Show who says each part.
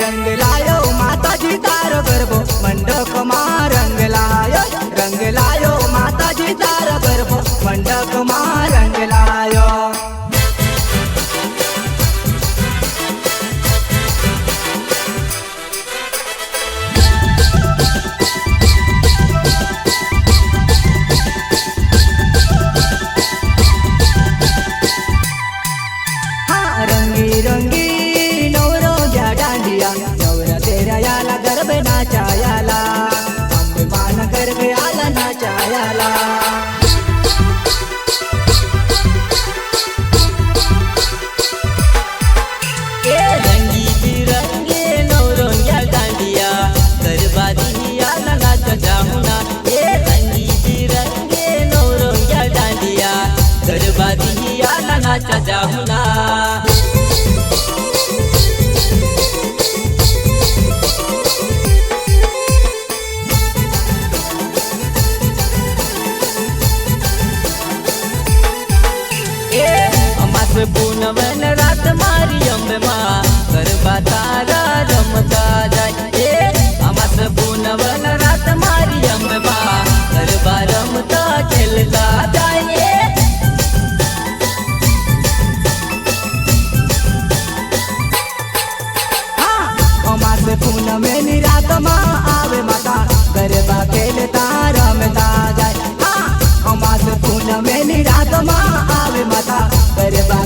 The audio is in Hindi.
Speaker 1: रंग लायो माता जी तारो गरबो मंडप में रंग लायो माता जी तारो गरबो मंडप में रंग लायो। हाँ रंगी रंगी नवरो जा डांडिया नवरा तेरा याला गरबे नाचायाला अंबे मान गरबे आला नाचायाला।
Speaker 2: रंगी बिरंगे नवरोंग्या डांडिया गरबा दियाला नाच जाहुना। रंगी बिरंगे नवरोंग्या डांडिया गरबा दियाला नाच जाहुना। पूनमन रात मारी अंबे माँ गरबा तारा रमता जाए। अमस पूनमन रात मारी अंबे माँ गरबा रमता खेलता जाए।
Speaker 1: हाँ अमस पूनमन रात माँ आवे माता गरबा खेलता रमता जाए। हाँ अमस पूनमन रात माँ आवे माता गरबा